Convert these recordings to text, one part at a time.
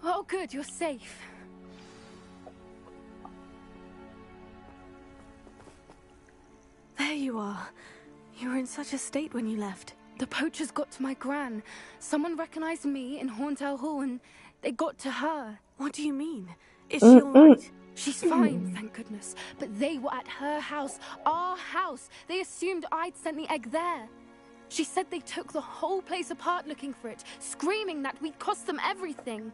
Oh, good, you're safe. There you are. You were in such a state when you left. The poachers got to my gran. Someone recognized me in Horntail Hall and they got to her. What do you mean? Is she alright? She's fine, thank goodness. But they were at her house, our house. They assumed I'd sent the egg there. She said they took the whole place apart looking for it, screaming that we'd cost them everything.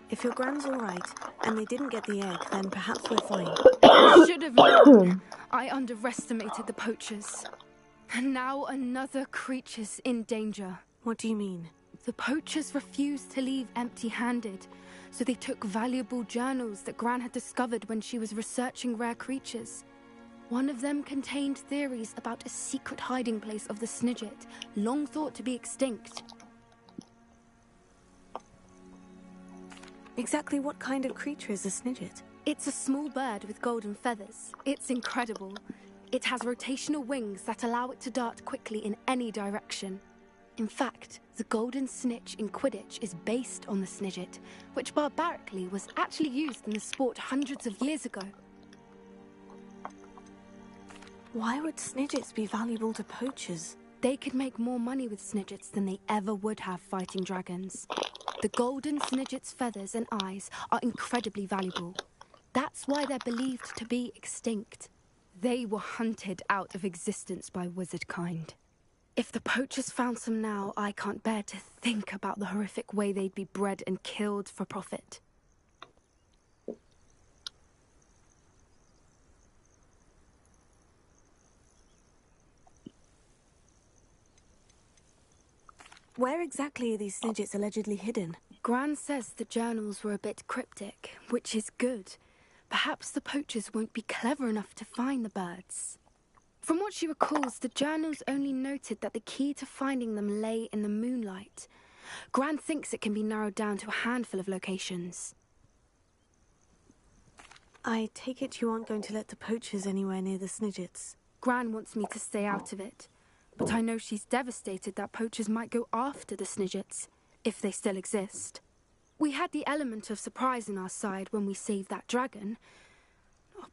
If your gran's alright, and they didn't get the egg, then perhaps we're fine. I should have known. I underestimated the poachers. And now another creature's in danger. What do you mean? The poachers refused to leave empty-handed, so they took valuable journals that Gran had discovered when she was researching rare creatures. One of them contained theories about a secret hiding place of the Snidget, long thought to be extinct. Exactly what kind of creature is a Snidget? It's a small bird with golden feathers. It's incredible. It has rotational wings that allow it to dart quickly in any direction. In fact, the golden snitch in Quidditch is based on the Snidget, which barbarically was actually used in the sport hundreds of years ago. Why would Snidgets be valuable to poachers? They could make more money with Snidgets than they ever would have fighting dragons. The golden Snidget's feathers and eyes are incredibly valuable. That's why they're believed to be extinct. They were hunted out of existence by wizard kind. If the poachers found some now, I can't bear to think about the horrific way they'd be bred and killed for profit. Where exactly are these Snidgets allegedly hidden? Gran says the journals were a bit cryptic, which is good. Perhaps the poachers won't be clever enough to find the birds. From what she recalls, the journals only noted that the key to finding them lay in the moonlight. Gran thinks it can be narrowed down to a handful of locations. I take it you aren't going to let the poachers anywhere near the Snidgets. Gran wants me to stay out of it, but I know she's devastated that poachers might go after the Snidgets, if they still exist. We had the element of surprise on our side when we saved that dragon,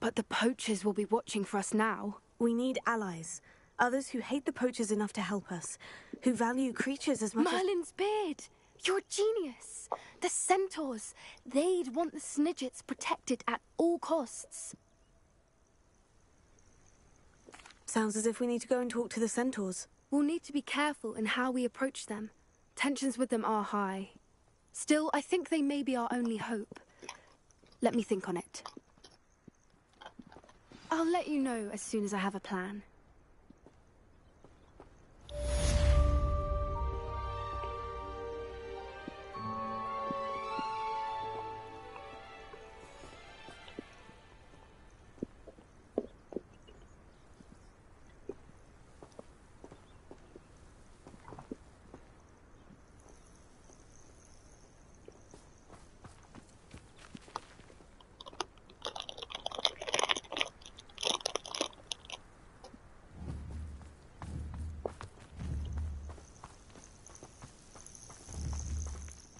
but the poachers will be watching for us now. We need allies. Others who hate the poachers enough to help us, who value creatures as much Merlin's beard! You're a genius! The centaurs! They'd want the Snidgets protected at all costs. Sounds as if we need to go and talk to the centaurs. We'll need to be careful in how we approach them. Tensions with them are high. Still, I think they may be our only hope. Let me think on it. I'll let you know as soon as I have a plan.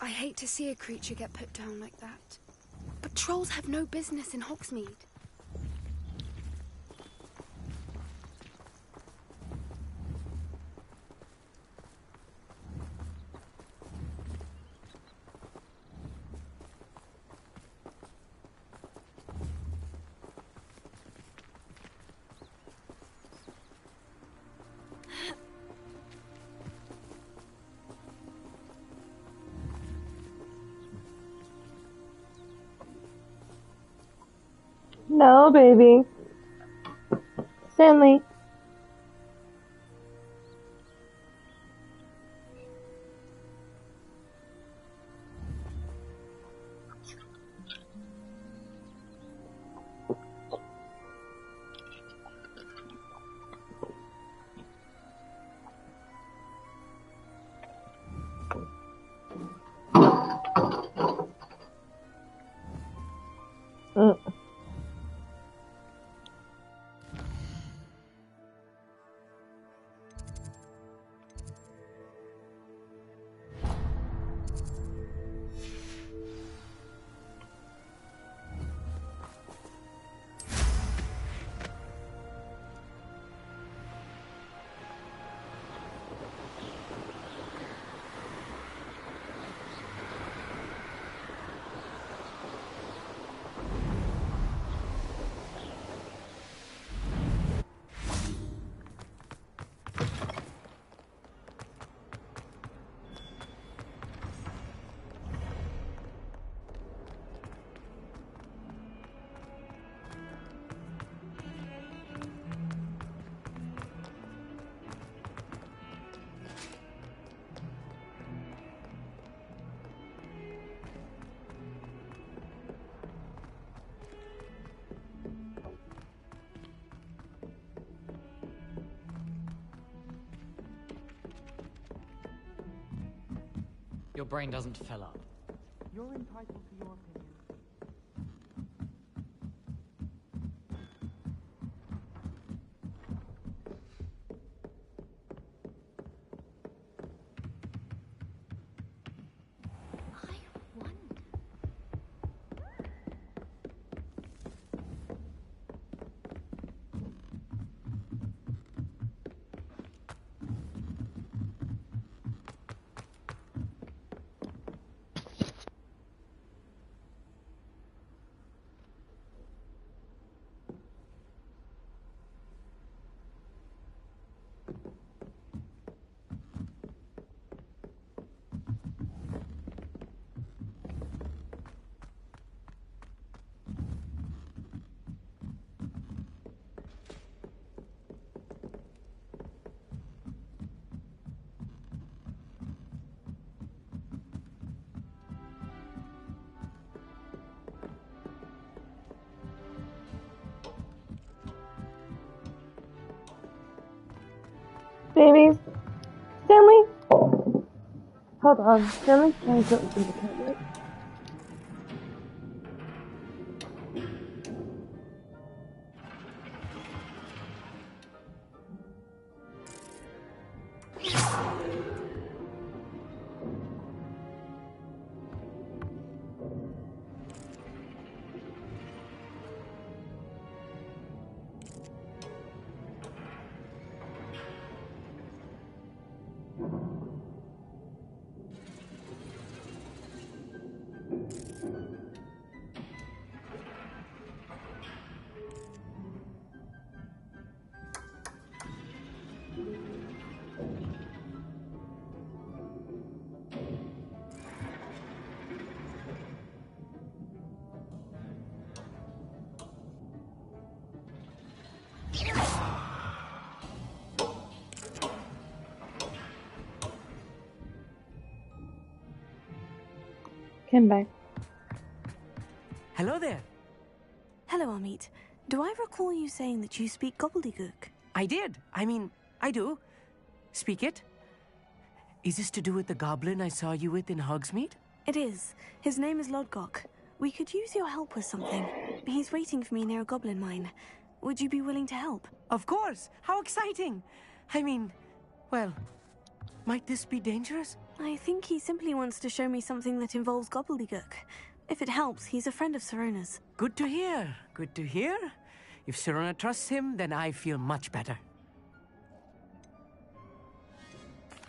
I hate to see a creature get put down like that. But trolls have no business in Hogsmeade. No, baby. Stanley. Your brain doesn't fill up. You're entitled to your opinion. Babies. Stanley? Hold on, let me change something to the camera. Came back. Hello there. Hello, Amit. Do I recall you saying that you speak gobbledygook? I did. I do. Speak it. Is this to do with the goblin I saw you with in Hogsmeade? It is. His name is Lodgok. We could use your help with something. He's waiting for me near a goblin mine. Would you be willing to help? Of course. How exciting. Well, might this be dangerous? I think he simply wants to show me something that involves gobbledygook. If it helps, he's a friend of Sirona's. Good to hear. Good to hear. If Sirona trusts him, then I feel much better.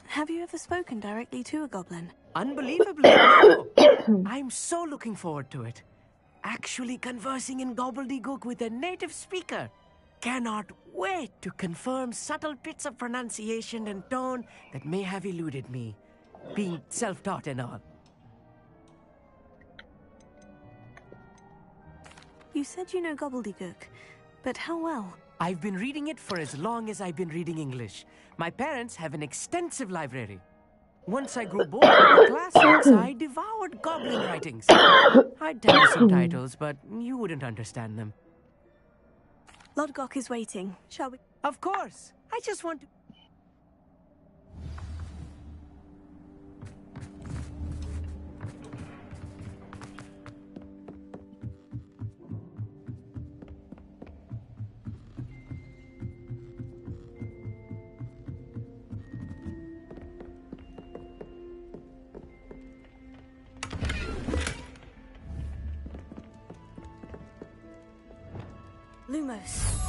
Have you ever spoken directly to a goblin? Unbelievably, no. I'm so looking forward to it. Actually conversing in gobbledygook with a native speaker. Cannot wait to confirm subtle bits of pronunciation and tone that may have eluded me, being self-taught and all. You said you know gobbledygook, but how well? I've been reading it for as long as I've been reading English. My parents have an extensive library. Once I grew bored with the classics, I devoured goblin writings. I'd tell you some titles, but you wouldn't understand them. Lodgok is waiting. Shall we? Of course. I just want to... Lumos.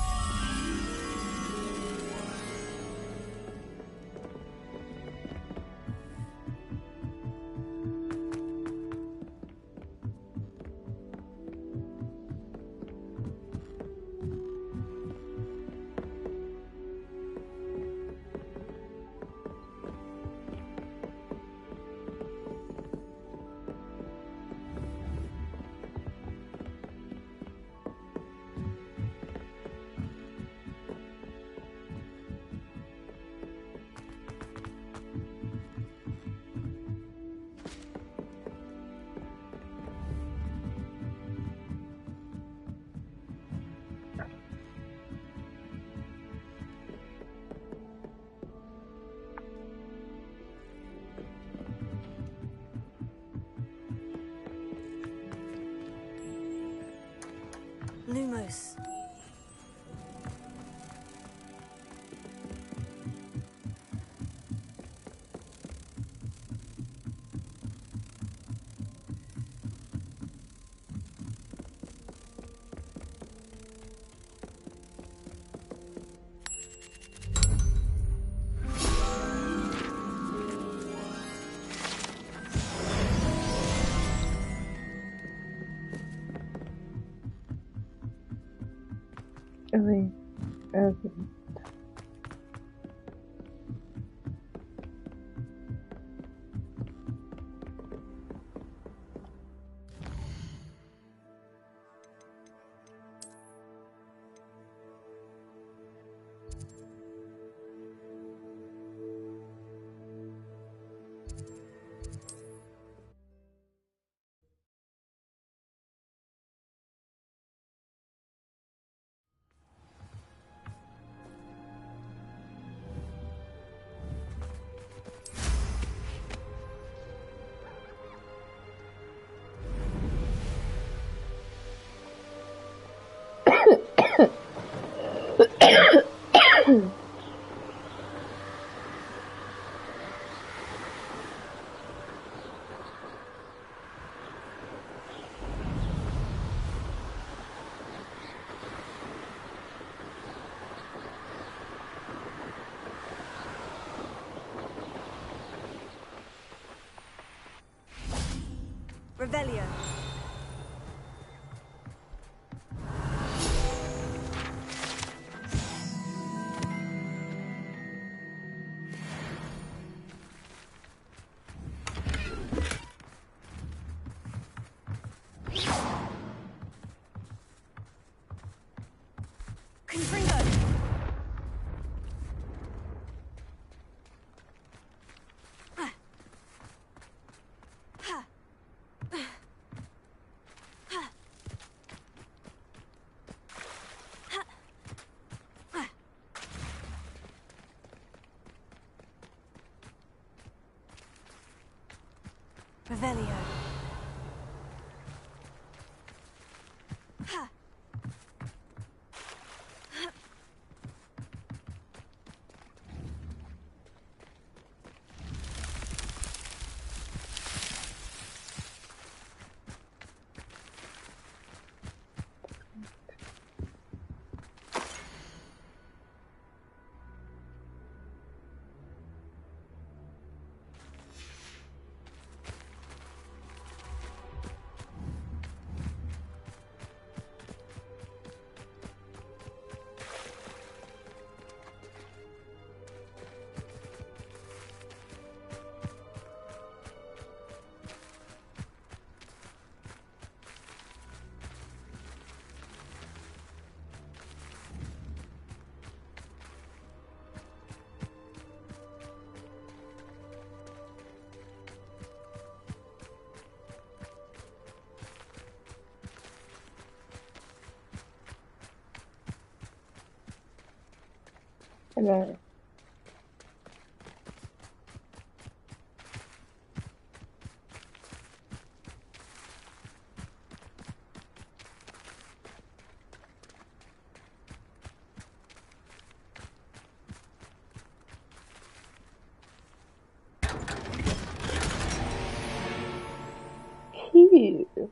Lumos. Okay. Okay. Revelio. Revelio. Ha. Hello. Cute.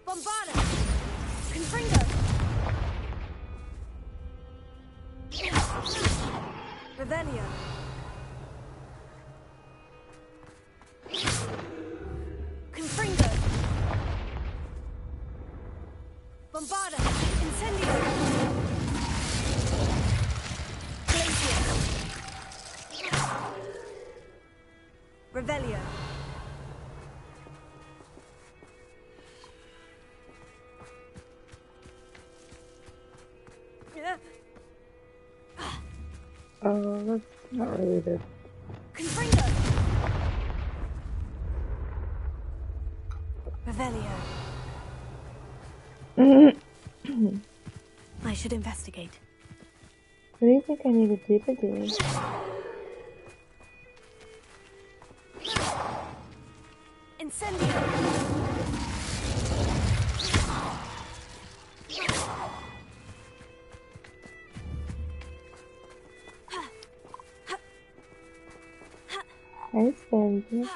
Bombada. Confringo. Revelio. Confringo. Bombada. Incendio. Glacier. Revelio. Oh, that's not related. Confringo. Revelio. I should investigate. What do you think I need to do to do? Incendio. I stand you.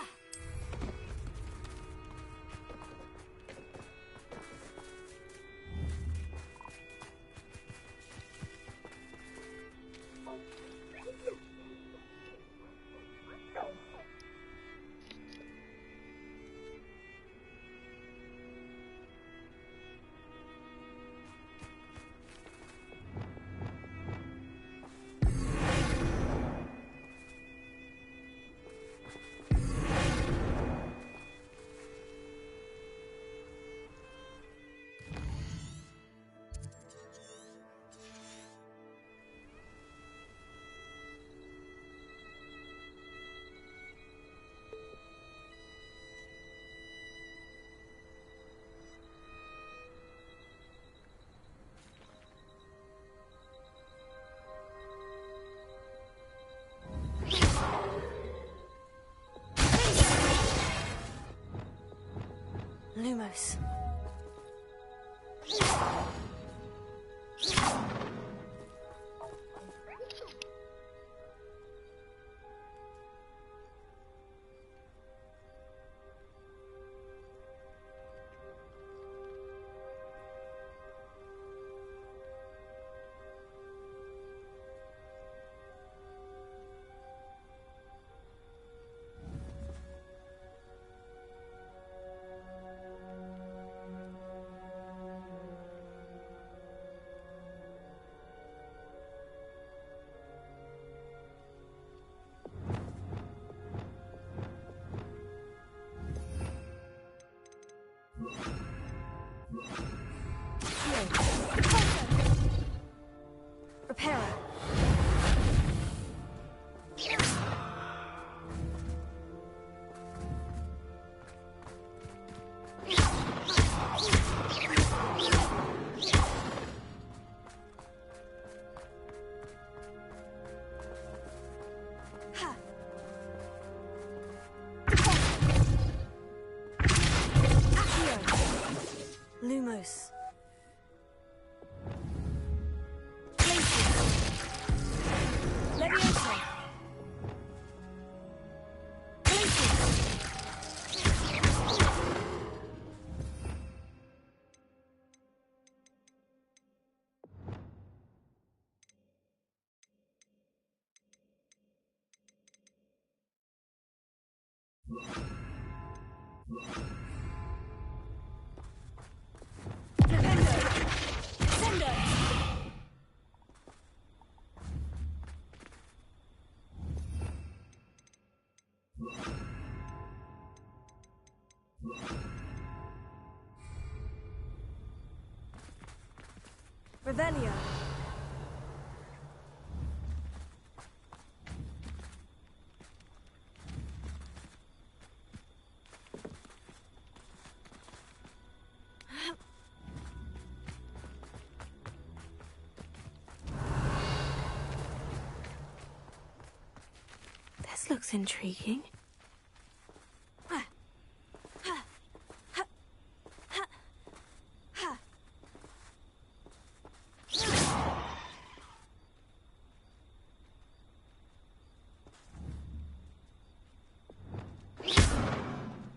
Lumos. Repairer. Lumos. Leviosa. Revelio. This looks intriguing.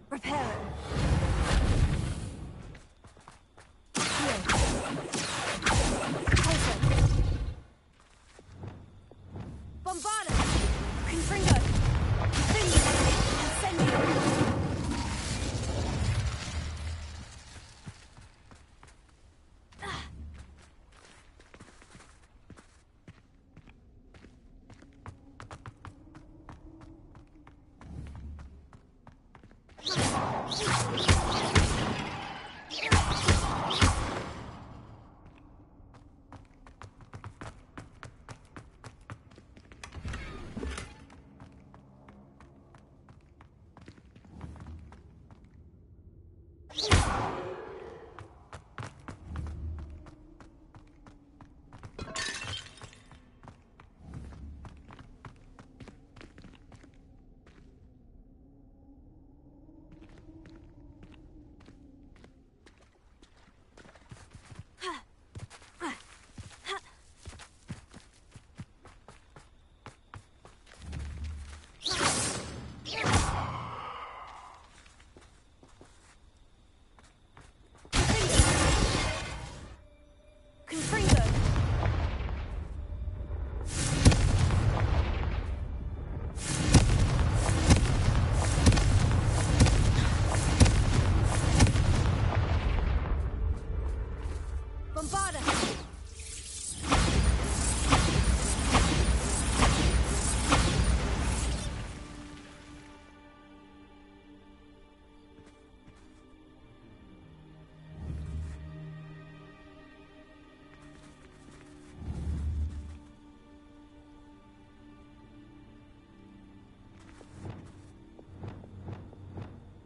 Repairer. Bombarda! Confringo! Incendio!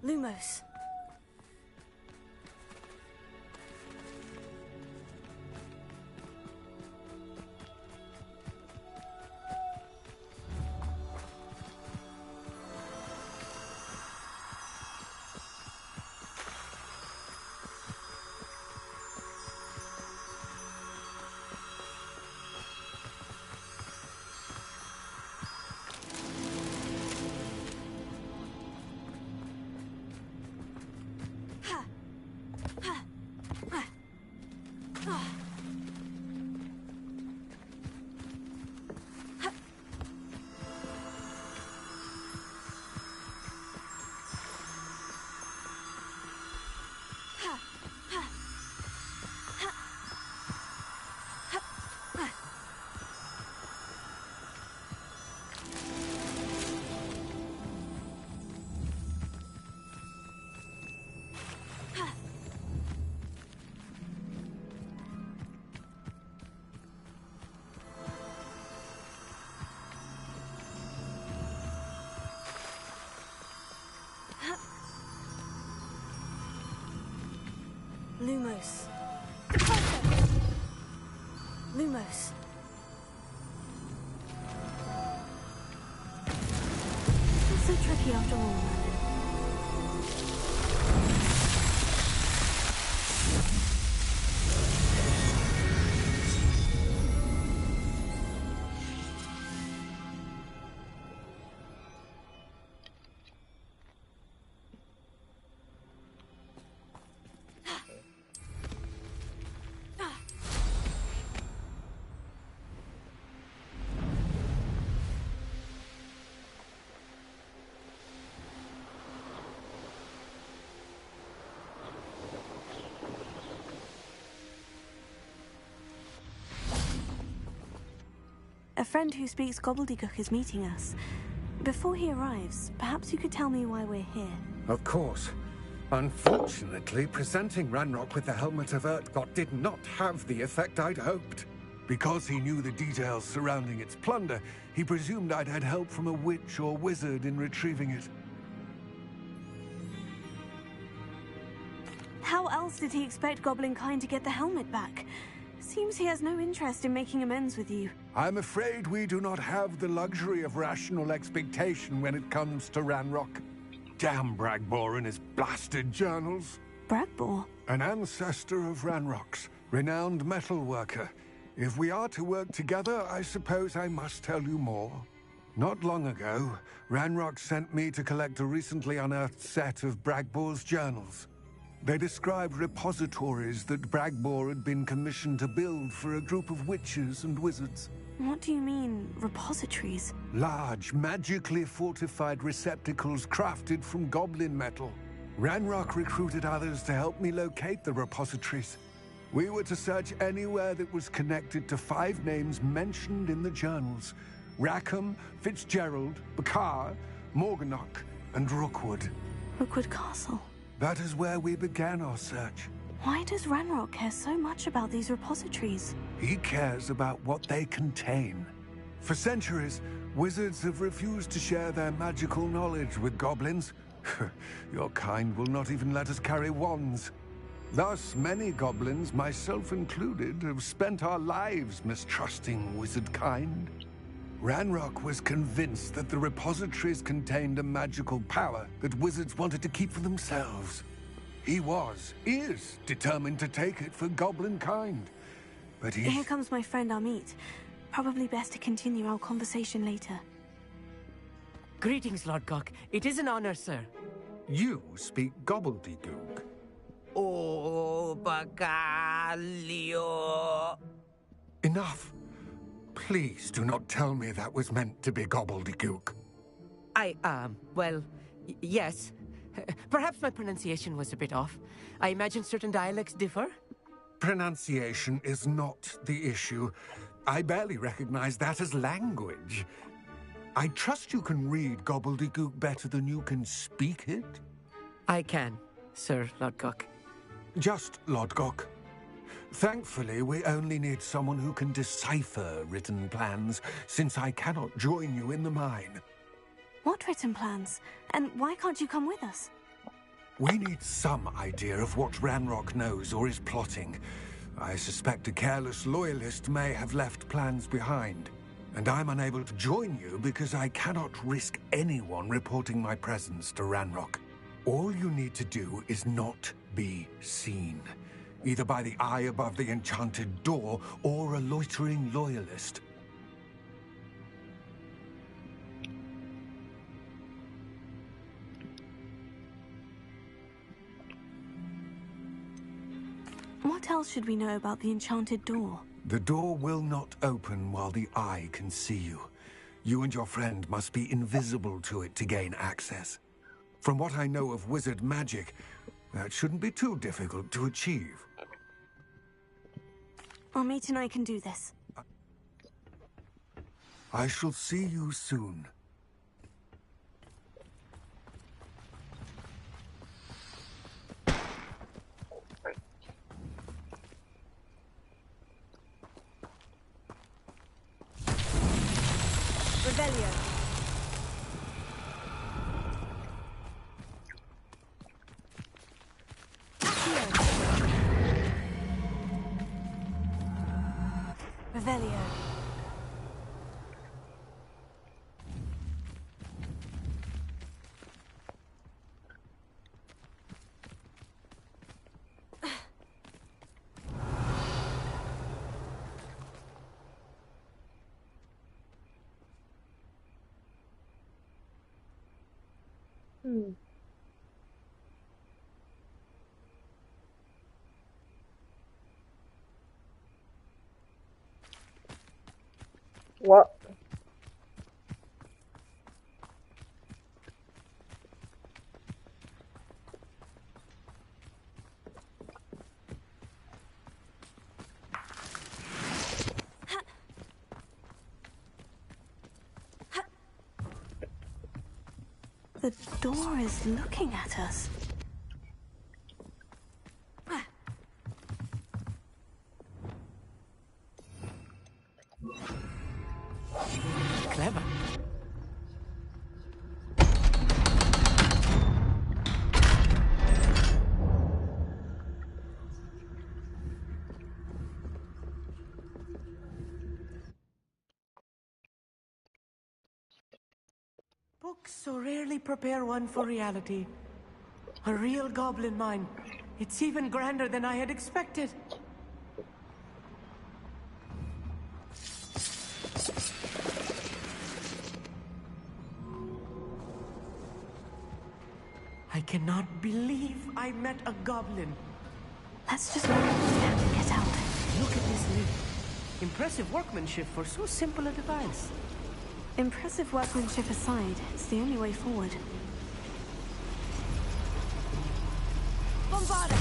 Lumos. Lumos. Lumos. Not so tricky after all, Merlin. A friend who speaks gobbledygook is meeting us. Before he arrives, perhaps you could tell me why we're here. Of course. Unfortunately, presenting Ranrock with the Helmet of Urtkot did not have the effect I'd hoped. Because he knew the details surrounding its plunder, he presumed I'd had help from a witch or wizard in retrieving it. How else did he expect Goblinkind to get the helmet back? Seems he has no interest in making amends with you. I'm afraid we do not have the luxury of rational expectation when it comes to Ranrock. Damn Bragbor and his blasted journals. Bragbor? An ancestor of Ranrock's, renowned metal worker. If we are to work together, I suppose I must tell you more. Not long ago, Ranrock sent me to collect a recently unearthed set of Bragbor's journals. They described repositories that Bragbor had been commissioned to build for a group of witches and wizards. What do you mean, repositories? Large, magically fortified receptacles crafted from goblin metal. Ranrock recruited others to help me locate the repositories. We were to search anywhere that was connected to 5 names mentioned in the journals: Rackham, Fitzgerald, Bakar, Morganach, and Rookwood. Rookwood Castle. That is where we began our search. Why does Ranrock care so much about these repositories? He cares about what they contain. For centuries, wizards have refused to share their magical knowledge with goblins. Your kind will not even let us carry wands. Thus, many goblins, myself included, have spent our lives mistrusting wizard kind. Ranrock was convinced that the repositories contained a magical power that wizards wanted to keep for themselves. He is determined to take it for goblin kind. But Here comes my friend Amit. Probably best to continue our conversation later. Greetings, Lord Gok. It is an honor, sir. You speak gobbledygook. Oh, Bagalio. Enough. Please do not tell me that was meant to be gobbledygook. Yes. Perhaps my pronunciation was a bit off. I imagine certain dialects differ. Pronunciation is not the issue. I barely recognize that as language. I trust you can read gobbledygook better than you can speak it? I can, Sir Lodgok. Just Lodgok. Thankfully, we only need someone who can decipher written plans, since I cannot join you in the mine. What written plans? And why can't you come with us? We need some idea of what Ranrock knows or is plotting. I suspect a careless loyalist may have left plans behind. And I'm unable to join you because I cannot risk anyone reporting my presence to Ranrock. All you need to do is not be seen, either by the eye above the enchanted door or a loitering loyalist. What else should we know about the enchanted door? The door will not open while the eye can see you. You and your friend must be invisible to it to gain access. From what I know of wizard magic, that shouldn't be too difficult to achieve. Amit and I can do this. I shall see you soon. Revelio. Accio. Revelio. What? The door is looking at us. Clever. Books so rarely prepare one for reality. A real goblin mine. It's even grander than I had expected. I cannot believe I met a goblin. Let's just run and get out. Look at this lid. Impressive workmanship for so simple a device. Impressive workmanship aside, it's the only way forward. Bombarda!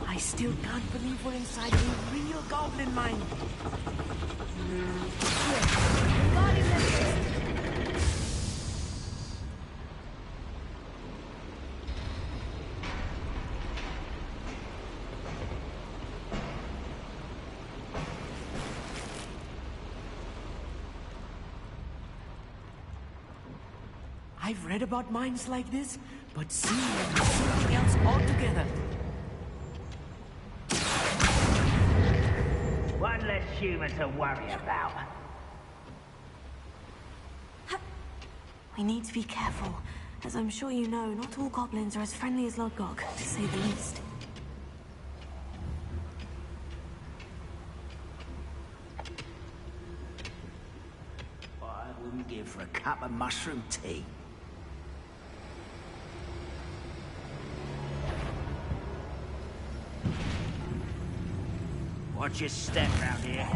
I still can't believe we're inside a real goblin mine. I've read about mines like this, but seeing them is something else altogether. One less human to worry about. We need to be careful. As I'm sure you know, not all goblins are as friendly as Lodgok, to say the least. I wouldn't give for a cup of mushroom tea. Watch your step round here.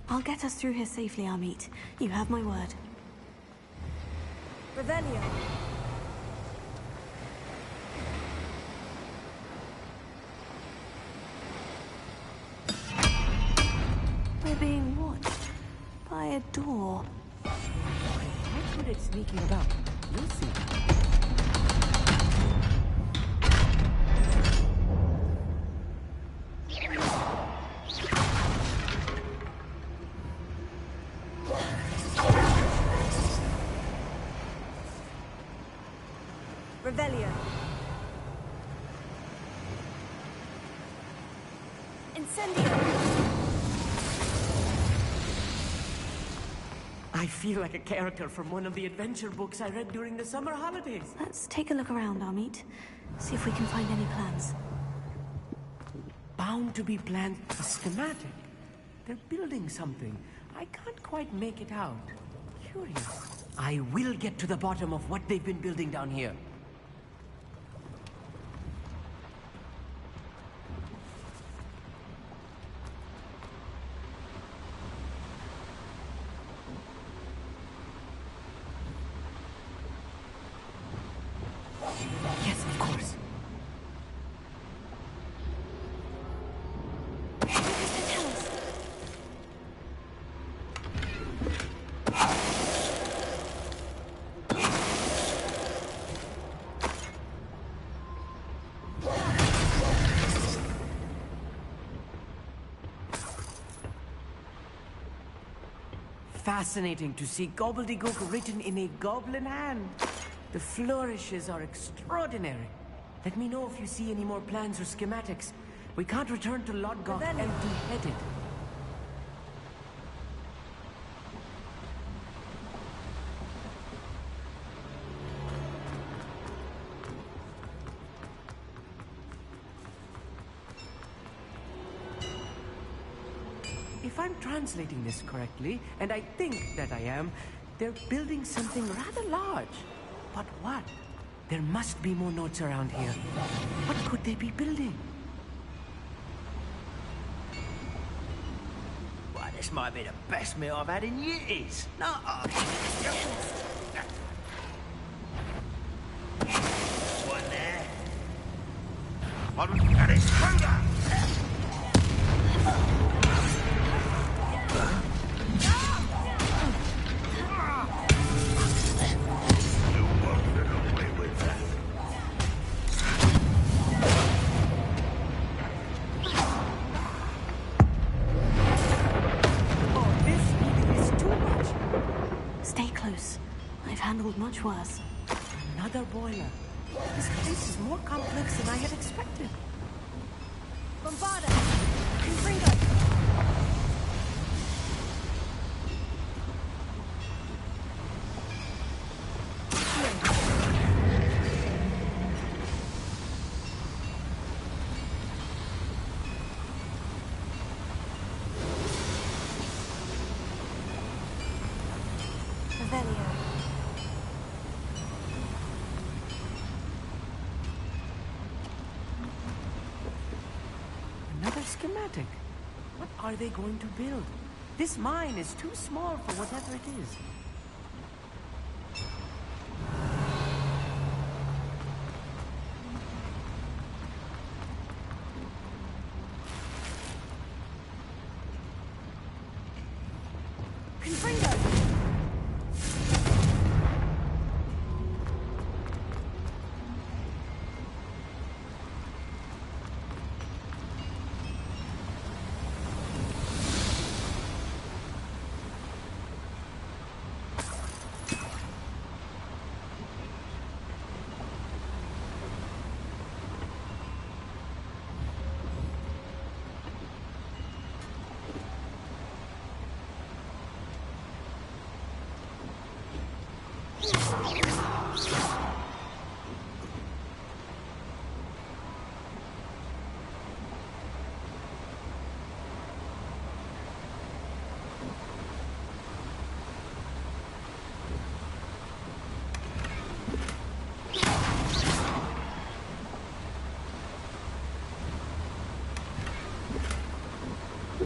I'll get us through here safely, Amit. You have my word. Revelio. We're being watched by a door. How good at sneaking about? You'll see. Revelio. Incendio. I feel like a character from one of the adventure books I read during the summer holidays. Let's take a look around, Amit. See if we can find any plans. Bound to be planned a schematic. They're building something. I can't quite make it out. Curious. I will get to the bottom of what they've been building down here. fascinating to see gobbledygook written in a goblin hand. The flourishes are extraordinary. Let me know if you see any more plans or schematics. We can't return to Lodgok empty-headed. If I'm translating this correctly, and I think that I am, they're building something rather large. But what? There must be more notes around here. What could they be building? Why, this might be the best meal I've had in years. No. One there. And it's further. Much worse. Another boiler. This place is more complex than I had expected. Bombarda! Confringo! Schematic. What are they going to build? This mine is too small for whatever it is.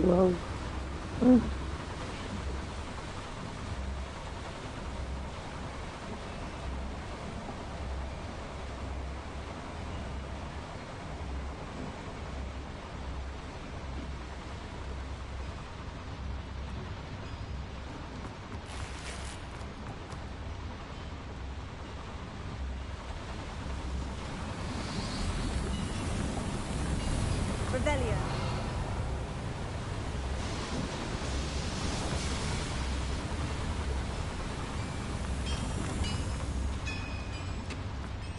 Whoa. Revelio.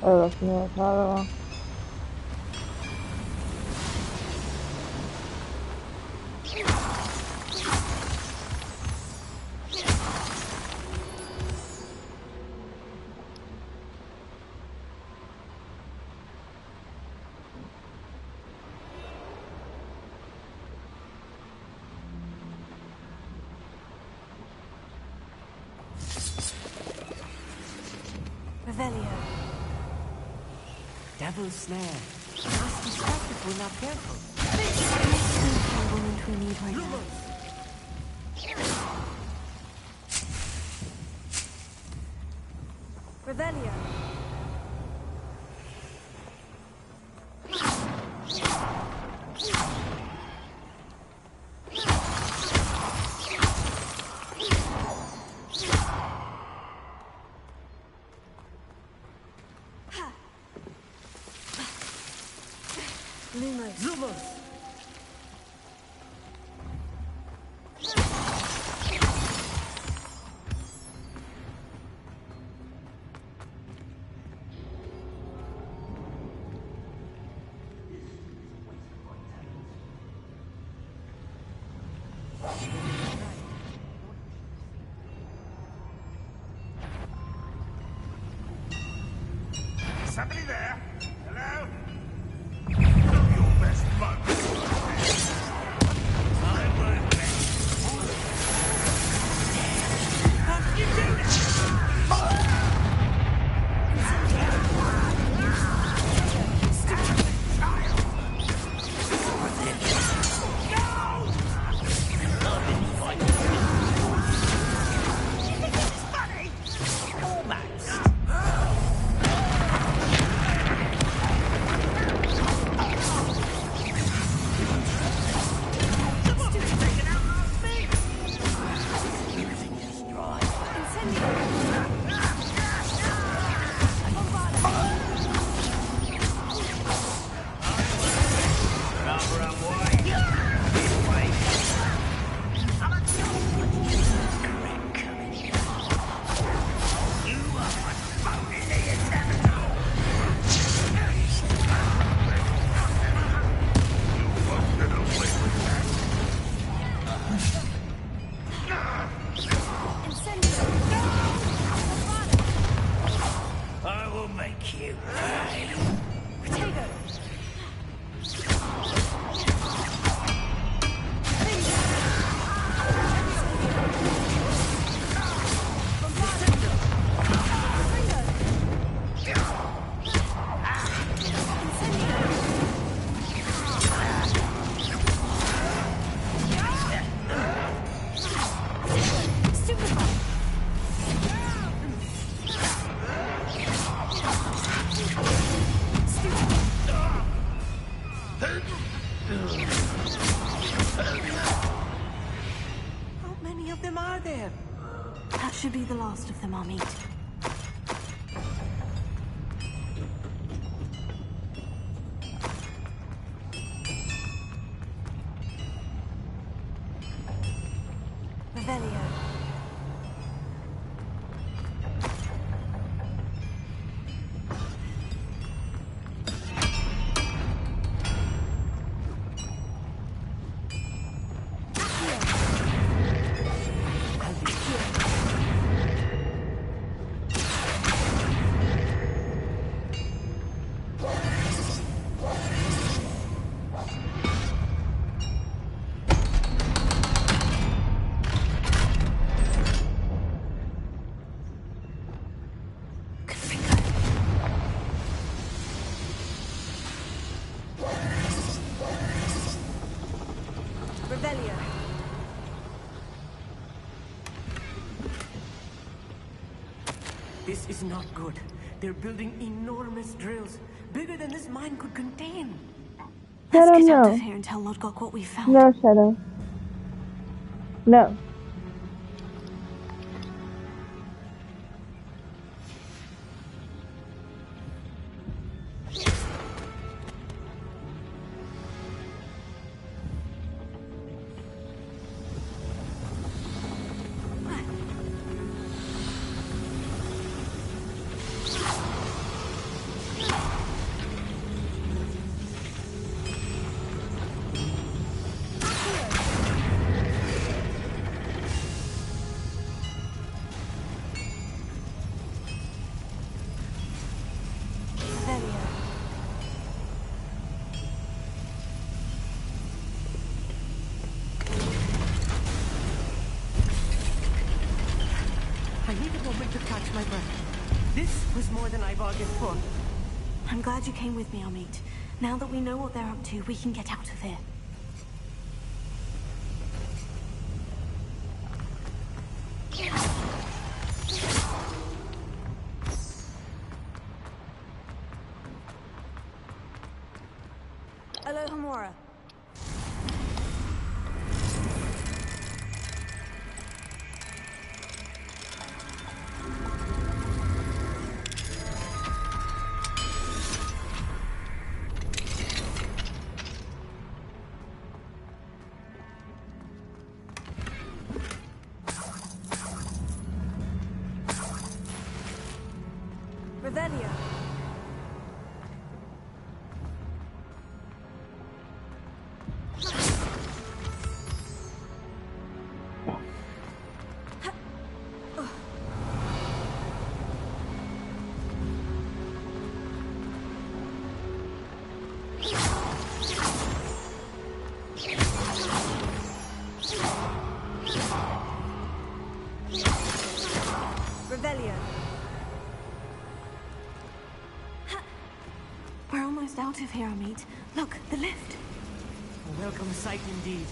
Ahora sí me salgo. Revelio. Devil's snare. Must be trapped if we're not careful. Into a need right now. Revelio. Lumos! Somebody there? Hello? Your best mug. I won't let How can you do that? I will make you pay. How many of them are there? That should be the last of them, Amit. Revelio. Revelio. This is not good. They're building enormous drills, bigger than this mine could contain. Let's Shadow, get out no. of here and tell Lodgok what we found. No, Shadow. No. I need a moment to catch my breath. This was more than I bargained for. I'm glad you came with me, Amit. Now that we know what they're up to, we can get out of here. Aloha Mora. Revelio. almost out of here, Amit. Look, the lift. A welcome sight indeed.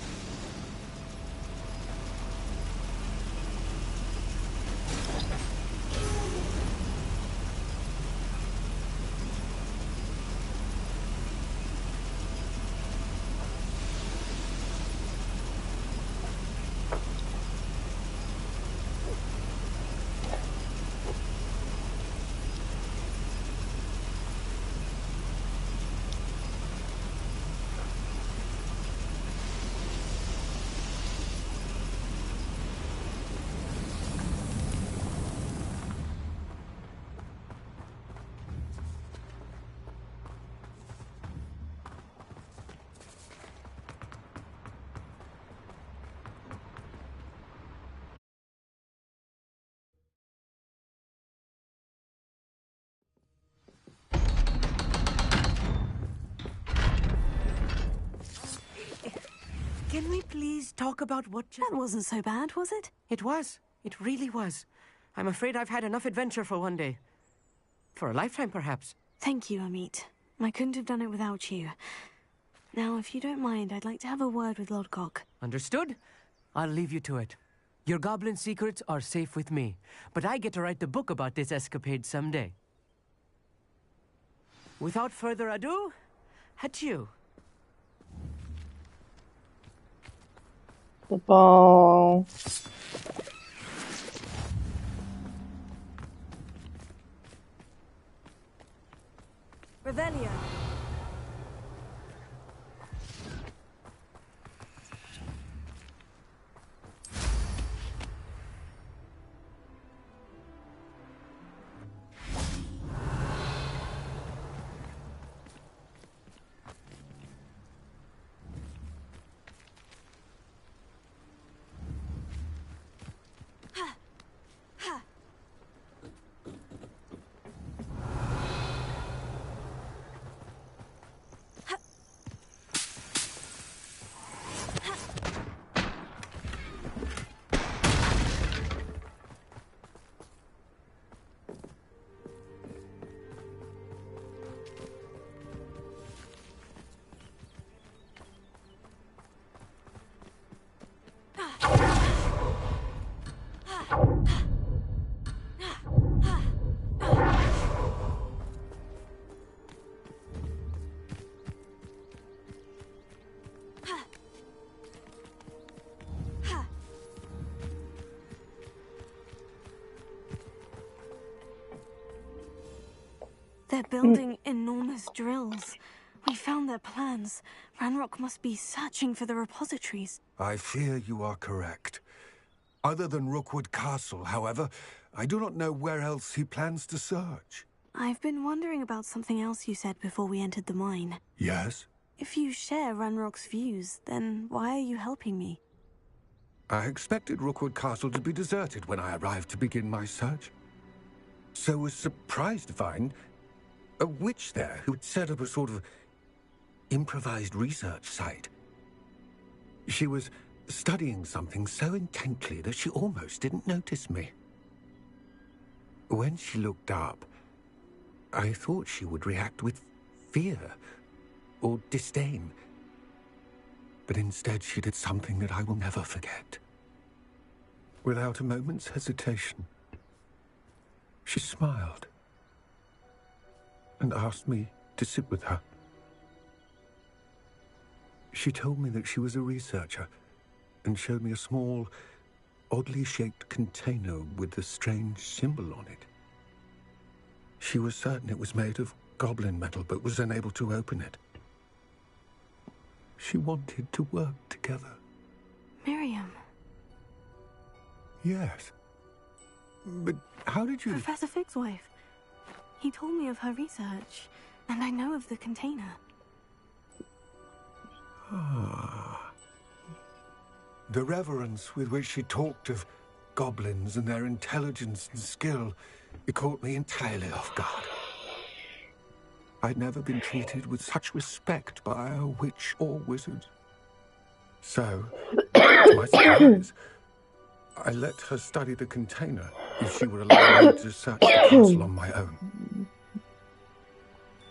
Can we please talk about what just... That wasn't so bad, was it? It was. It really was. I'm afraid I've had enough adventure for one day. For a lifetime, perhaps. Thank you, Amit. I couldn't have done it without you. Now, if you don't mind, I'd like to have a word with Lodgok. Understood? I'll leave you to it. Your goblin secrets are safe with me, but I get to write the book about this escapade someday. Without further ado, adieu. Football. Revelio. They're building enormous drills. We found their plans. Ranrock must be searching for the repositories. I fear you are correct. Other than Rookwood Castle, however, I do not know where else he plans to search. I've been wondering about something else you said before we entered the mine. Yes? If you share Ranrock's views, then why are you helping me? I expected Rookwood Castle to be deserted when I arrived to begin my search. So was surprised to find a witch there who had set up a sort of improvised research site. She was studying something so intently that she almost didn't notice me. When she looked up, I thought she would react with fear or disdain. But instead she did something that I will never forget. Without a moment's hesitation, she smiled and asked me to sit with her. She told me that she was a researcher and showed me a small, oddly shaped container with a strange symbol on it. She was certain it was made of goblin metal, but was unable to open it. She wanted to work together. Miriam. Yes. But how did you... Professor Fig's wife. He told me of her research, and I know of the container. Ah. The reverence with which she talked of goblins and their intelligence and skill, it caught me entirely off guard. I'd never been treated with such respect by a witch or wizard. So, to my surprise, I let her study the container if she would allow me to search the castle on my own.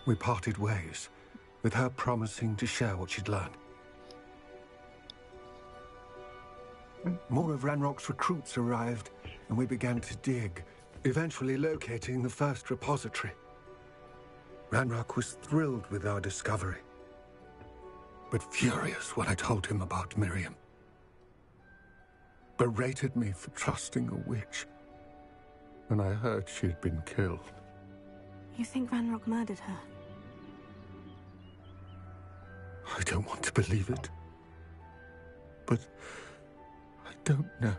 We parted ways, with her promising to share what she'd learned. More of Ranrock's recruits arrived, and we began to dig, eventually locating the first repository. Ranrock was thrilled with our discovery, but furious when I told him about Miriam. Berated me for trusting a witch when I heard she'd been killed. You think Ranrock murdered her? I don't want to believe it, but I don't know.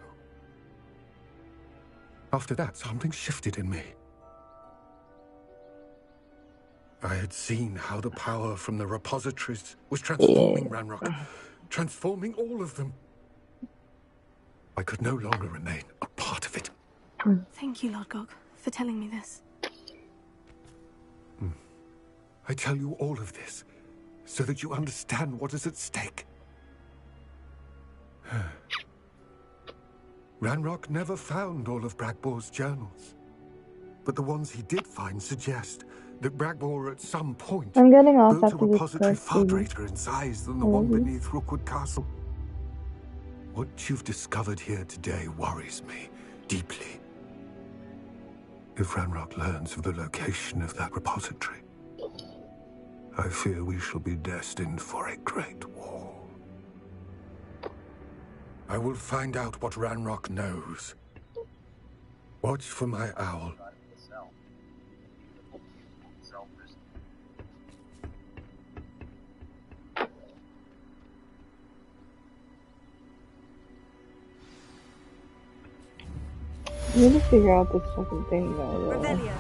After that, something shifted in me. I had seen how the power from the repositories was transforming Ranrock, transforming all of them. I could no longer remain a part of it. Thank you, Lodgok, for telling me this. I tell you all of this so that you understand what is at stake. Ranrock never found all of Bragbor's journals, but the ones he did find suggest that Bragbor at some point I'm getting off built a after this repository quest, far baby. greater in size than the one beneath Rookwood Castle. What you've discovered here today worries me deeply. If Ranrock learns of the location of that repository, I fear we shall be destined for a great war. I will find out what Ranrock knows. Watch for my owl. You need to figure out this fucking thing though. Revelio.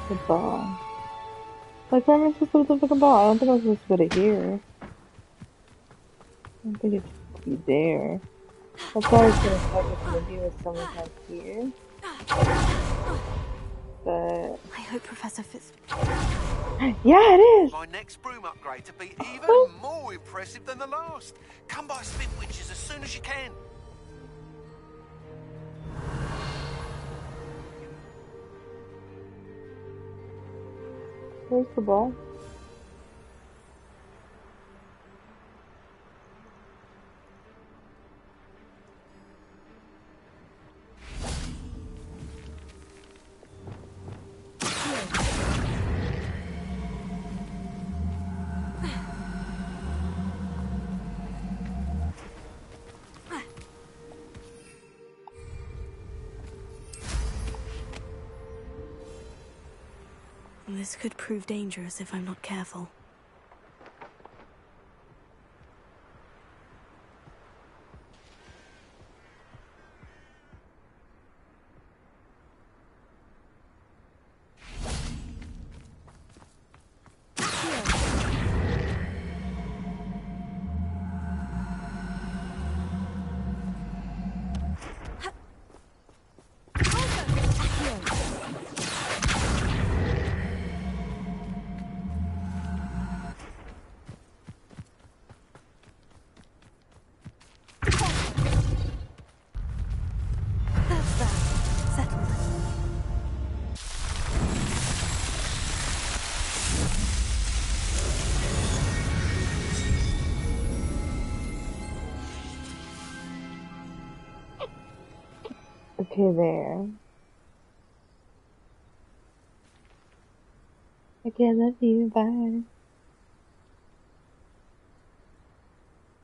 The ball. Like, where am I supposed to put the fucking ball? I don't think I'm supposed to put it here. I don't think it's supposed to be there. That's why I was gonna start with maybe with someone like here. But I hope Professor Fitz... yeah, it is! My next broom upgrade to be even more impressive than the last. Come by Spit Witches as soon as you can. Where's the ball? This could prove dangerous if I'm not careful. Okay, there. Okay, love you, bye.